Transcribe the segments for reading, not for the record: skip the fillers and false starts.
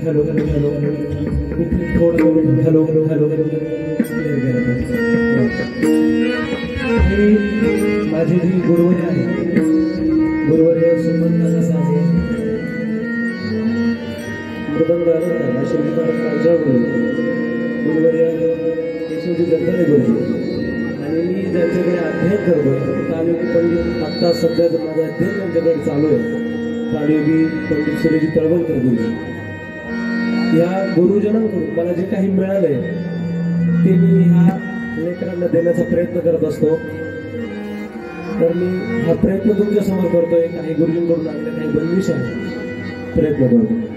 Hello hello hello थोडं hello hello hello माझी जी गुरुवारी आहे गुरुवारी सुमंत साजे मृदंग अश्वजी गुरुवारी यशोजी गंधर्व गुरु आणि मी ज्यांच्याकडे अध्ययन करतोय तालुकी पंडित आत्ता सध्या माझं अध्ययन त्यांच्याकडे चालू आहे तालुकी पंडित सुरेजी तळवलकर गुरु या गुरुजनांकडून मला जे काही मिळालंय ते मी ह्या लेकरांना देण्याचा प्रयत्न करत असतो तर मी हा प्रयत्न तुमच्या समोर करतोय काही गुरुजींकडून आलेले काही बंदिश आहे प्रयत्न करतो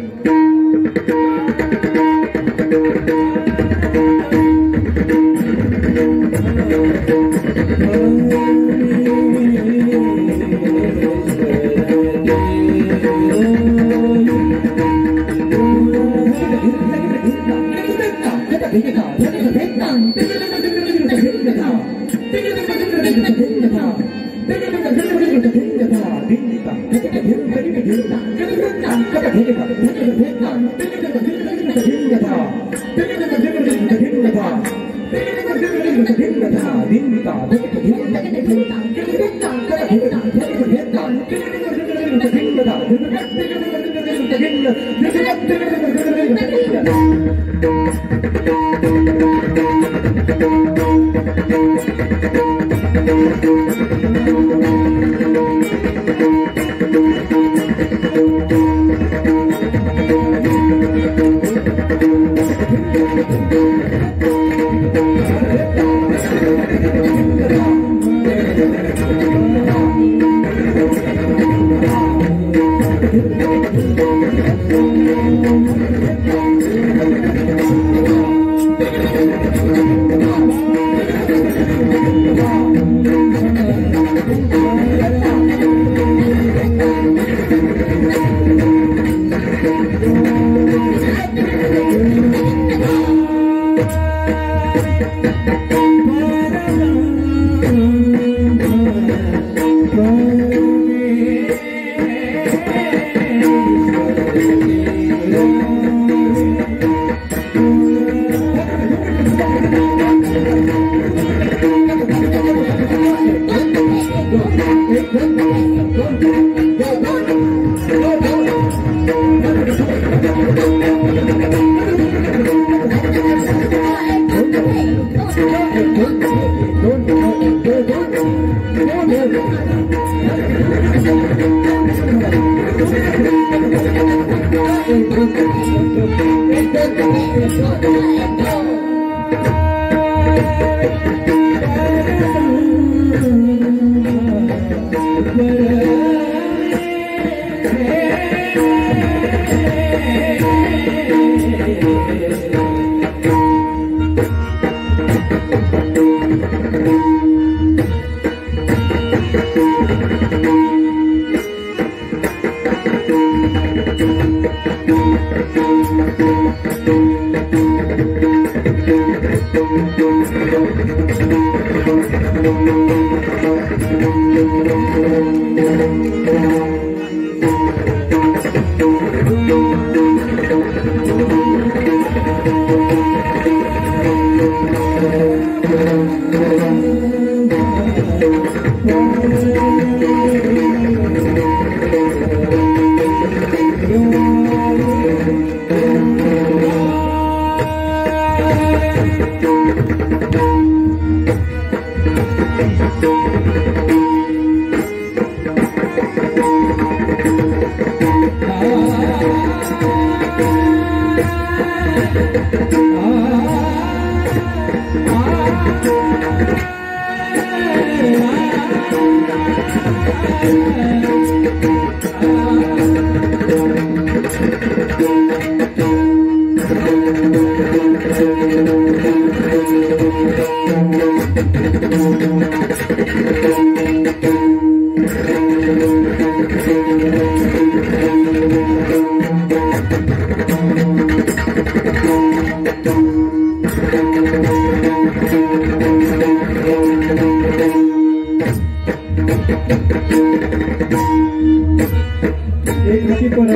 एक नक्की पण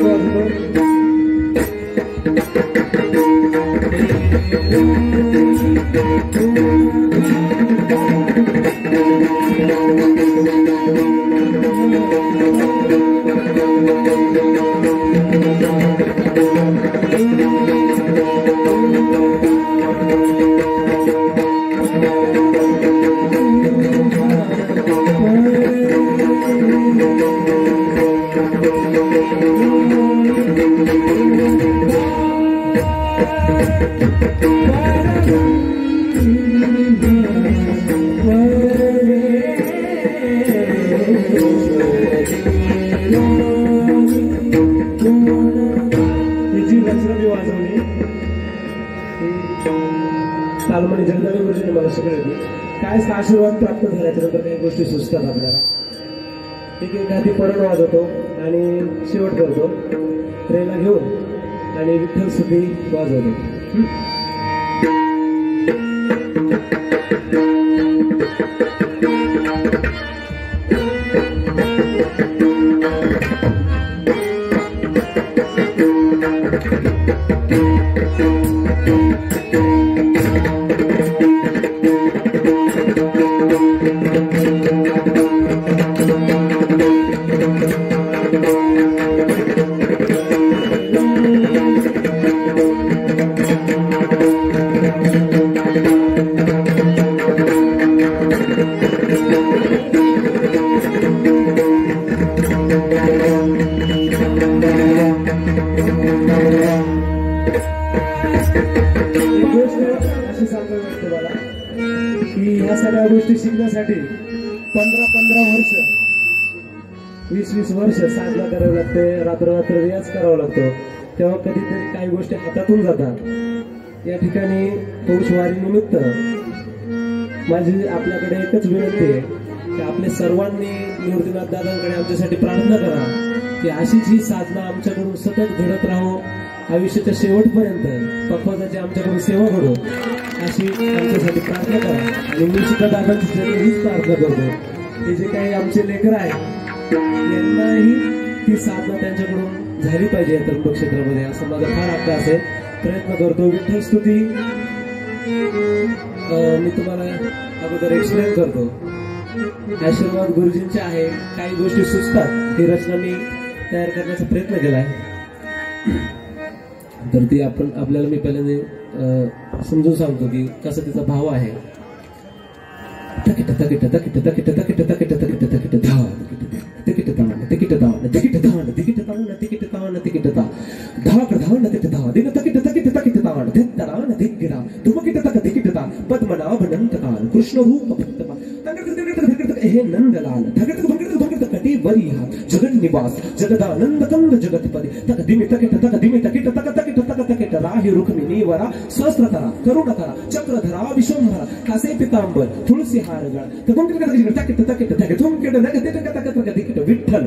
तालमणी जगदाळे गुरुजींनी मला शिकवले काय आशीर्वाद प्राप्त झाल्याच्यानंतर काही गोष्टी सुचतात आपल्याला. ठीक आहे, एखादी परण वाजवतो आणि शेवट करतो प्रेरणा घेऊन आणि विठ्ठल स्तुती वाजवतो. ह्या सगळ्या गोष्टी शिकण्यासाठी 15-15 वर्ष 20-20 वर्ष साधना करावी लागते, रात्र रियाज करावा लागतो. तेव्हा कधीतरी काही गोष्टी हातातून जातात. या ठिकाणी पौषवारी निमित्त माझी आपल्याकडे एकच विनंती आहे की आपले सर्वांनी निवृत्तीनाथ दादांकडे आमच्यासाठी प्रार्थना करा की अशीच ही साधना आमच्याकडून सतत घडत राहो, आयुष्याच्या शेवटपर्यंत पखवाजाची आमच्याकडून सेवा घडो अशी आमच्यासाठी प्रार्थना करा. आणि मी सुद्धा दादांची हीच प्रार्थना करतो की जे काही आमचे लेकर आहेत यांनाही ती साधना त्यांच्याकडून झाली पाहिजे या त्र्यंबक क्षेत्रामध्ये, असं माझा फार अभ्यास आहे. प्रयत्न करतो. विठ्ठल स्तुती मी तुम्हाला अगोदर एक्सप्लेन करतो. आशीर्वाद गुरुजींचे आहे. काही गोष्टी सुचतात, ही रचना मी तयार करण्याचा प्रयत्न केलाय. तर ती आपल्याला मी पहिल्यांदा समजून सांगतो की कसा तिचा भाव आहे. तकिट तकिट तकिट तकिट तकिट तकिट तकिट तकिट धाव तिकीट ताण तिकीट ताण तिकीट ताण तिकीट ताण तिकीट ताण तिकीट ता धाक धाण तिकीट धा दिन तकिट तकिट तकिट ताण धित्तराण धिग्गिरा तुमकिट तक तिकीट ता पद्मनाभ नंदकाल कृष्ण रूप भक्तमा हे नंदलाल धगट भगट भगट कटी वरिहा जगन निवास जगदानंद कंद जगतपदी तक दिमी तकिट तक तकिट तकिट राही रुक्मिणी वरा सहस्त्रतरा करुणकरा चक्रधरा विश्वंभरा कासे पितांबर तुळसी हारगळ तकिट तकिट तकिट तुमकिट नग तिकीट विठ्ठल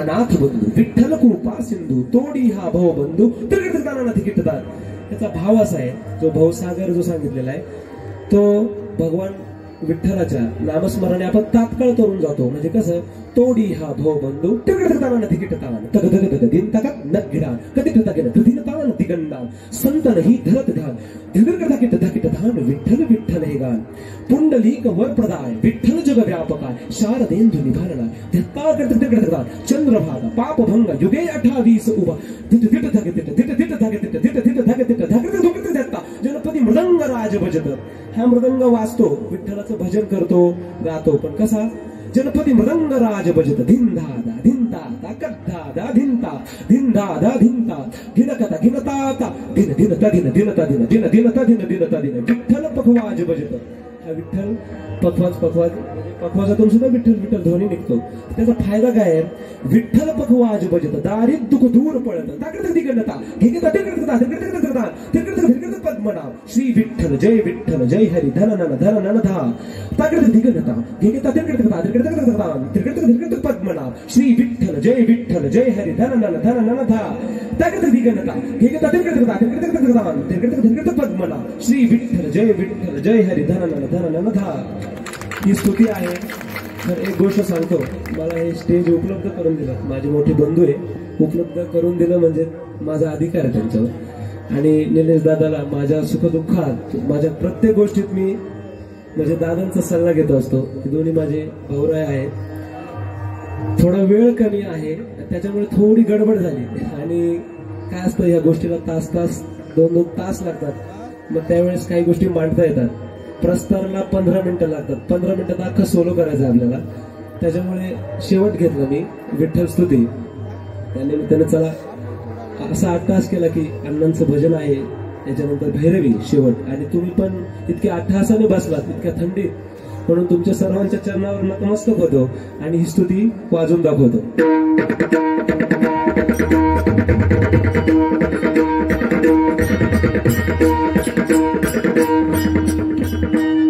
अनाथ बंधू विठ्ठल कृपा सिंधू तोडी हा भव बंधू तिकीट दाना तिकीट दान. त्याचा भाव असा आहे, जो भवसागर जो सांगितलेला आहे तो भगवान विठ्ठलाच्या नामस्मरणे आपण तात्काळ करून जातो. म्हणजे कसं, तोडी हा भव बंधू तिकीट तिकीट ताण तग तग तग दिन तक नगिडान कदिट तगिन दिन ताण दिगंडान संतन ही धरत ध्यान धिगर तकिट तकिट धान विठ्ठल विठ्ठल हे गान पुंडलीक वर प्रदाय विठ्ठल जग व्यापकाय शारदेंदु निभारणा धत्ता करता चंद्रभागा पापभंग युगे 28 उभा दिट दिट धग दिट दिट दिट धग दिट दिट दिट धग दिट धग दिट धत्ता जनपदी मृदंग राज भजत. हा मृदंग वाजतो, विठ्ठलाचं भजन करतो, गातो. पण कसा, जनपदी मृदंग राज भजत धिंदादा धिंता कद्दादा धिंता धिंदादा धिंता धिनकता धिनताता धिन धिनता धिन धिनता धिन धिन धिनता धिन धिनता धिन विठ्ठल पखवाज भजत. हा विठ्ठल पखवाज पखवाजातून सुद्धा विठ्ठल विठ्ठल ध्वनी निघतो. त्याचा फायदा काय आहे, विठ्ठल पखवाज भजत दारिद दुःख दूर पळत ताकद दिगणता घेता पद्मनाभ श्री विठ्ठल जय हरी धन नन धा ताकद दिगणता घेता पद्मनाभ श्री विठ्ठल जय हरी धन नन धा ताकद दिगणता घेता पद्मनाभ श्री विठ्ठल जय हरी धन नन धा. ही स्तुती आहे. तर एक गोष्ट सांगतो, मला हे स्टेज उपलब्ध करून दिलं, माझे मोठे बंधू आहे, उपलब्ध करून दिलं म्हणजे माझा अधिकार आहे त्यांच्यावर. आणि निलेश दादाला माझ्या सुखदुःखात माझ्या प्रत्येक गोष्टीत मी म्हणजे दादांचा सल्ला घेत असतो. दोन्ही माझे भाऊराय आहेत. थोडा वेळ कमी आहे त्याच्यामुळे थोडी गडबड झाली आणि काय असतं, या गोष्टीला तास 2-2 तास लागतात. मग त्यावेळेस काही गोष्टी मांडता येतात. प्रस्ताराला 15 मिनिटं लागतात. 15 मिनिटात अख्खा सोलो करायचा आपल्याला. त्याच्यामुळे शेवट घेतला मी विठ्ठल स्तुती. त्यानिमित्तानं चला असा 8 तास केला की अण्णांचं भजन आहे, त्याच्यानंतर भैरवी शेवट. आणि तुम्ही पण इतक्या अट्टहासाने बसलात, इतक्या थंडीत, म्हणून तुमच्या सर्वांच्या चरणावर नतमस्तक होतो आणि ही स्तुती वाजून दाखवतो.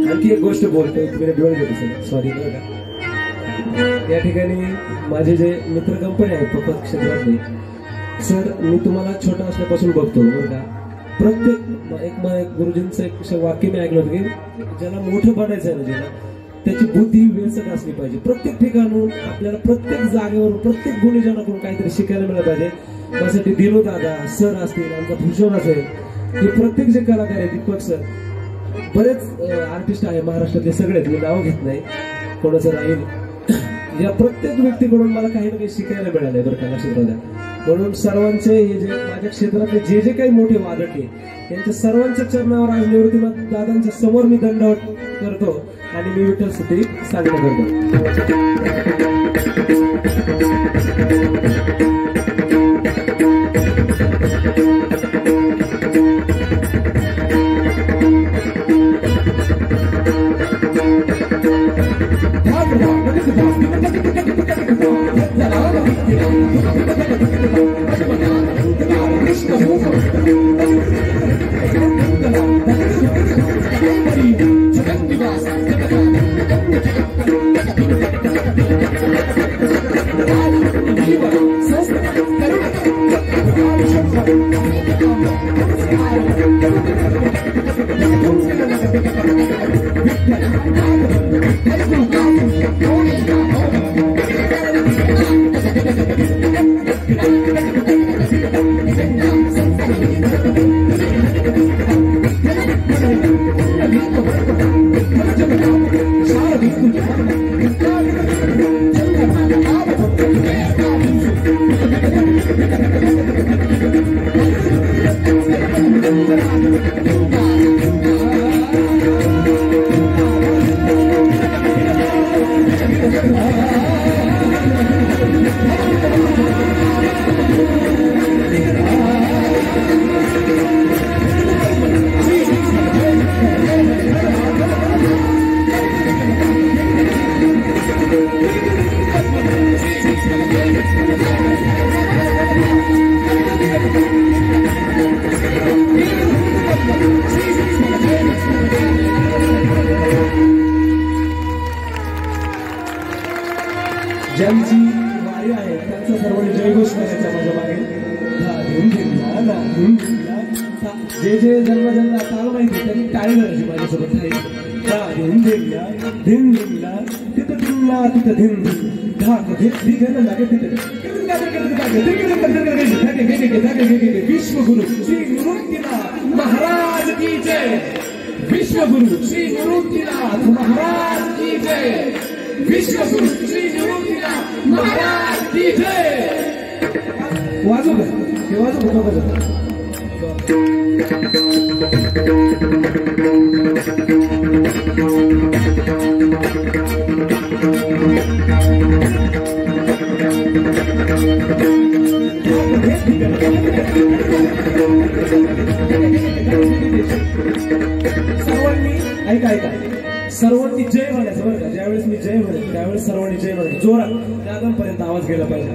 आणखी एक गोष्ट बोलतोय, तुम्ही डोळे घेतो सॉरी बरं का. या ठिकाणी माझे जे मित्र कंपनी आहेत पपत क्षेत्रातले सर, मी तुम्हाला छोटा असल्यापासून बघतो बरं का. प्रत्येक एक गुरुजींचं एक वाक्य मी ऐकलं होतं की ज्याला मोठं बनायचं आहे ना, ज्याला त्याची बुद्धी वेचक असली पाहिजे. प्रत्येक ठिकाणून आपल्याला प्रत्येक जागेवर प्रत्येक गुणीजनाकडून काहीतरी शिकायला मिळालं पाहिजे. त्यासाठी दिनू दादा सर असतील, आमचा भूषण असेल, हे प्रत्येक जे कलाकार आहे, दीपक सर, बरेच आर्टिस्ट आहे महाराष्ट्रातले सगळे, मी नाव घेत नाही कोणाचं राहील. या प्रत्येक व्यक्तीकडून मला काही ना काही शिकायला मिळालंय बरं का, लक्षात राहू द्या. म्हणून सर्वांचे हे जे माझ्या क्षेत्रातले जे जे काही मोठे वादक आहे त्यांच्या सर्वांच्या चरणावर आज निवृत्तीनाथ दादांच्या समोर मी दंडवत करतो आणि मी विठ्ठल स्तुती साजरा करतो. ज्यांची वारी आहे त्यांचा सर्वांनी जयघोष करायचा माझ्या मागे. जे जे जन्म ताल माहिती त्यांनी टाळी करायची माझ्यासोबत. विश्वगुरु श्री निवृत्तीनाथ महाराज की जय. विश्वगुरु श्री निवृत्तीनाथ महाराज की जय. विश्वगुरु श्री निवृत्तीनाथ महाराज की जय. वाजू का हे वाजू का सर्वांनी ऐका ऐका सर्वांनी जय म्हणायचं बरं का. ज्यावेळेस मी जय म्हणेन त्यावेळेस सर्वांनी जय म्हणायचं जोरात, दादांपर्यंत आवाज गेला पाहिजे.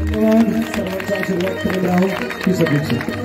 धन्यवाद. सर्वांचा आशीर्वाद करून राहू ही शुभेच्छा.